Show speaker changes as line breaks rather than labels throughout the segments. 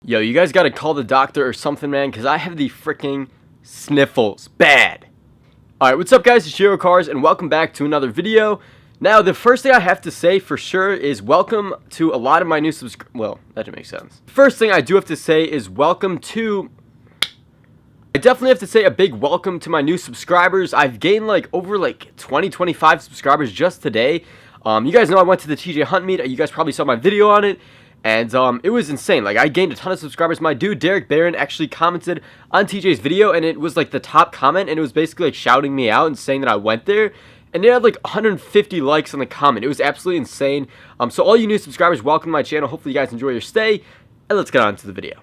Yo, you guys gotta call the doctor or something, man, because I have the freaking sniffles. Bad. Alright, what's up, guys? It's Shiro Cars, and welcome back to another video. Now, the first thing I have to say for sure is welcome to a lot of my new subscribers. Well, that didn't make sense. First thing I do have to say is welcome to... I definitely have to say a big welcome to my new subscribers. I've gained over 25 subscribers just today. You guys know I went to the TJ Hunt meet. You guys probably saw my video on it. And it was insane. I gained a ton of subscribers. My dude Derek Barron actually commented on TJ's video, and it was the top comment, and it was basically shouting me out and saying that I went there. And it had 150 likes on the comment. It was absolutely insane. So all you new subscribers, welcome to my channel. Hopefully you guys enjoy your stay. And let's get on to the video.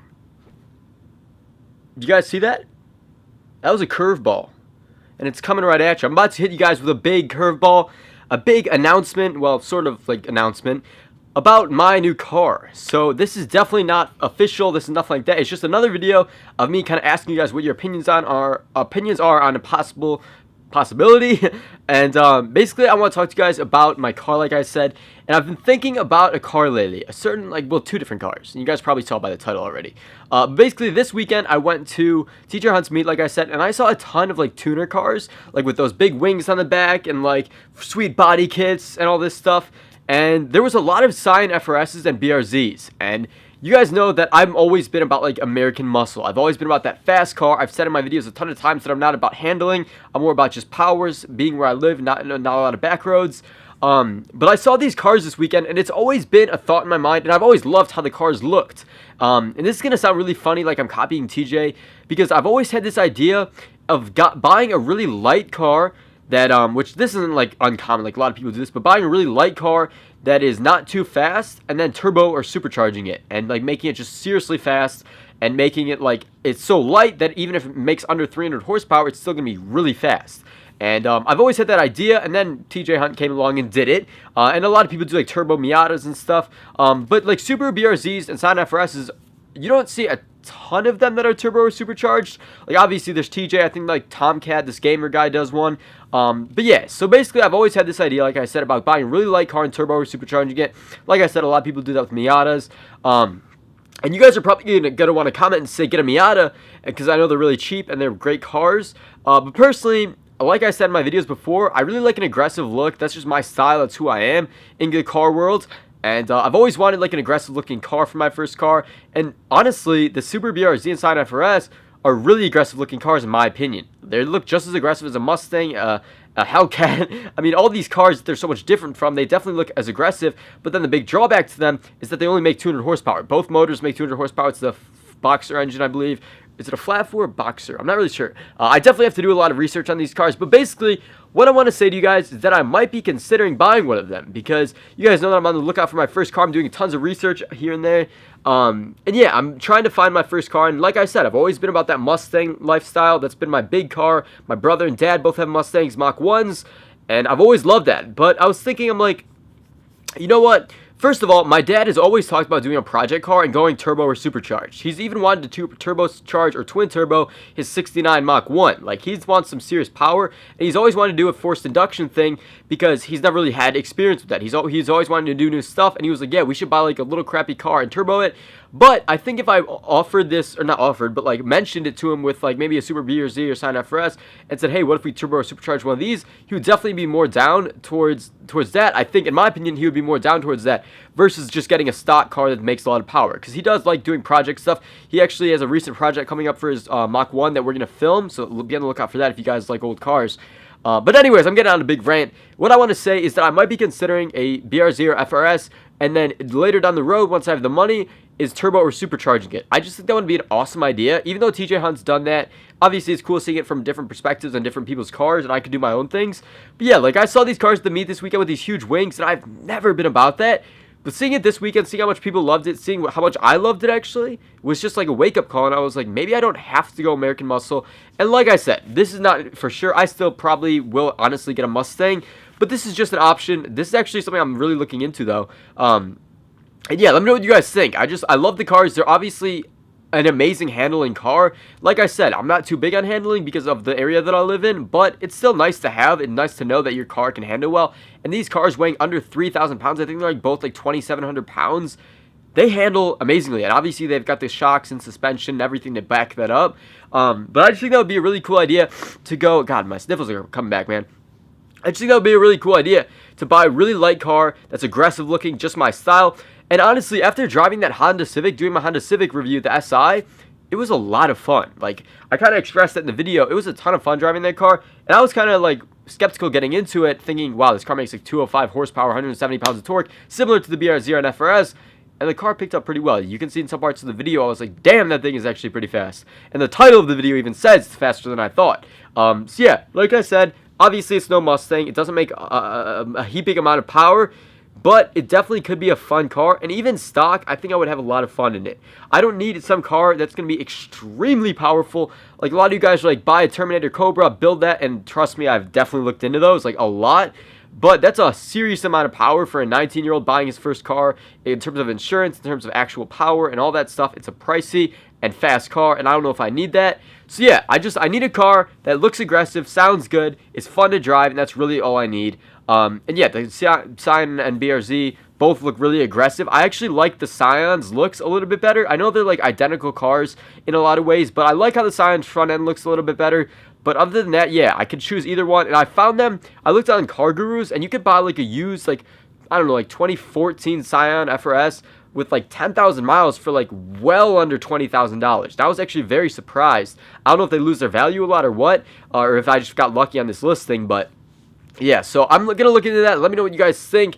Did you guys see that? That was a curveball. And it's coming right at you. I'm about to hit you guys with a big curveball. A big announcement. Well, sort of announcement. About my new car. So this is definitely not official. This is nothing like that. It's just another video of me kind of asking you guys what your opinions are on a possibility. And basically I want to talk to you guys about my car, like I said. And I've been thinking about a car lately. A certain, two different cars. And you guys probably saw by the title already. Basically this weekend I went to TJ Hunt's meet, like I said, and I saw a ton of tuner cars, with those big wings on the back and sweet body kits and all this stuff. And there was a lot of Scion FRSs and BRZs. And you guys know that I've always been about American muscle. I've always been about that fast car. I've said in my videos a ton of times that I'm not about handling. I'm more about just powers, being where I live, not a lot of back roads. But I saw these cars this weekend, and it's always been a thought in my mind, and I've always loved how the cars looked. And this is going to sound really funny, like I'm copying TJ, because I've always had this idea of buying a really light car that, which this isn't uncommon, a lot of people do this, but buying a really light car that is not too fast, and then turbo or supercharging it, and making it just seriously fast, and making it it's so light that even if it makes under 300 horsepower, it's still gonna be really fast. And I've always had that idea, and then TJ Hunt came along and did it. And a lot of people do turbo Miatas and stuff, but Subaru BRZs and Scion FRSs, you don't see a ton of them that are turbo or supercharged. Obviously there's TJ, I think Tomcat, this gamer guy, does one. But yeah, so basically I've always had this idea, like I said, about buying a really light car and turbo or supercharging it. Like I said, a lot of people do that with Miatas. And you guys are probably gonna want to comment and say get a Miata, because I know they're really cheap and they're great cars. But personally, like I said in my videos before, I really like an aggressive look. That's just my style. That's who I am in the car world. And I've always wanted an aggressive looking car for my first car. And honestly, the Subaru BRZ and Scion FRS are really aggressive looking cars in my opinion. They look just as aggressive as a Mustang, a Hellcat. I mean, all these cars that they're so much different from, they definitely look as aggressive. But then the big drawback to them is that they only make 200 horsepower. Both motors make 200 horsepower. It's the Boxer engine, I believe. Is it a flat four or Boxer? I'm not really sure. I definitely have to do a lot of research on these cars. But basically, what I want to say to you guys is that I might be considering buying one of them, because you guys know that I'm on the lookout for my first car. I'm doing tons of research here and there. And yeah, I'm trying to find my first car. And like I said, I've always been about that Mustang lifestyle. That's been my big car. My brother and dad both have Mustangs, Mach 1s. And I've always loved that. But I was thinking, I'm like, you know what? First of all, my dad has always talked about doing a project car and going turbo or supercharged. He's even wanted to turbocharge or twin turbo his 69 Mach 1. He wants some serious power, and he's always wanted to do a forced induction thing because he's never really had experience with that. He's always wanted to do new stuff, and he was like, yeah, we should buy a little crappy car and turbo it. But I think if I offered this, or not offered, but mentioned it to him with maybe a Subaru BRZ or Scion FRS and said, hey, what if we turbo or supercharge one of these? He would definitely be more down towards that. I think, in my opinion, he would be more down towards that versus just getting a stock car that makes a lot of power. Because he does like doing project stuff. He actually has a recent project coming up for his Mach 1 that we're going to film. So be on the lookout for that if you guys like old cars. But anyways, I'm getting on a big rant. What I want to say is that I might be considering a BRZ or FRS, and then later down the road, once I have the money, is turbo or supercharging it. I just think that would be an awesome idea. Even though TJ Hunt's done that, obviously it's cool seeing it from different perspectives on different people's cars, and I could do my own things. But yeah, I saw these cars at the meet this weekend with these huge wings, and I've never been about that. But seeing it this weekend, seeing how much people loved it, seeing how much I loved it actually, was just a wake-up call, and I was like, maybe I don't have to go American muscle. And like I said, this is not for sure. I still probably will honestly get a Mustang, but this is just an option. This is actually something I'm really looking into, though. And yeah, let me know what you guys think. I love the cars. They're obviously an amazing handling car. Like I said, I'm not too big on handling because of the area that I live in, but it's still nice to have and nice to know that your car can handle well. And these cars weighing under 3,000 pounds, I think they're both 2,700 pounds. they handle amazingly. And obviously, they've got the shocks and suspension and everything to back that up. But I just think that would be a really cool idea to go. God, my sniffles are coming back, man. I just think that would be a really cool idea to buy a really light car that's aggressive looking, just my style. And honestly, after driving that Honda Civic, doing my Honda Civic review, the SI, it was a lot of fun. Like, I kind of expressed that in the video. It was a ton of fun driving that car. And I was kind of like skeptical getting into it, thinking, wow, this car makes like 205 horsepower, 170 pounds of torque, similar to the BRZ and FRS. And the car picked up pretty well. You can see in some parts of the video, I was like, damn, that thing is actually pretty fast. And the title of the video even says it's faster than I thought. So yeah, like I said, obviously it's no Mustang. It doesn't make a heaping amount of power, but it definitely could be a fun car. And even stock, I think I would have a lot of fun in it. I don't need some car that's going to be extremely powerful. Like, a lot of you guys are like, buy a Terminator Cobra, build that, and trust me, I've definitely looked into those, like, a lot. But that's a serious amount of power for a 19-year-old buying his first car in terms of insurance, in terms of actual power and all that stuff. It's a pricey and fast car, and I don't know if I need that. So yeah, I need a car that looks aggressive, sounds good, is fun to drive, and that's really all I need. And yeah, the Scion and BRZ both look really aggressive. I actually like the Scion's looks a little bit better. I know they're like identical cars in a lot of ways, but I like how the Scion's front end looks a little bit better. But other than that, yeah, I could choose either one. And I found them, I looked on Car Gurus, and you could buy like a used, like, I don't know, like 2014 Scion FRS with like 10,000 miles for like well under $20,000. I was actually very surprised. I don't know if they lose their value a lot or what, or if I just got lucky on this listing, but yeah, so I'm going to look into that. Let me know what you guys think.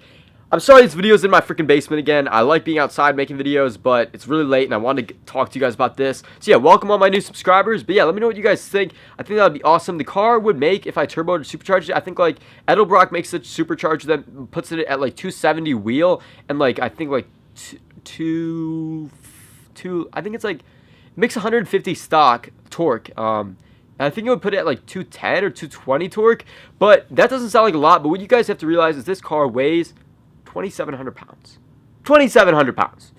I'm sorry this video is in my freaking basement again. I like being outside making videos, but it's really late, and I wanted to talk to you guys about this. So yeah, welcome all my new subscribers. But yeah, let me know what you guys think. I think that would be awesome. The car would make, if I turboed or supercharged it, I think like Edelbrock makes such supercharge that puts it at like 270 wheel, and like I think like I think it's like, it makes 150 stock torque. And I think it would put it at like 210 or 220 torque, but that doesn't sound like a lot. But what you guys have to realize is this car weighs 2,700 pounds. 2,700 pounds.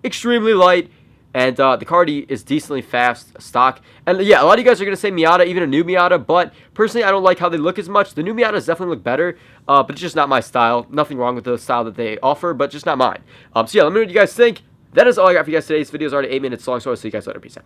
Extremely light, and the car is decently fast stock. And yeah, a lot of you guys are going to say Miata, even a new Miata, but personally, I don't like how they look as much. The new Miatas definitely look better, but it's just not my style. Nothing wrong with the style that they offer, but just not mine. So yeah, let me know what you guys think. That is all I got for you guys today. This video is already 8 minutes long, so I'll see you guys later. Peace out.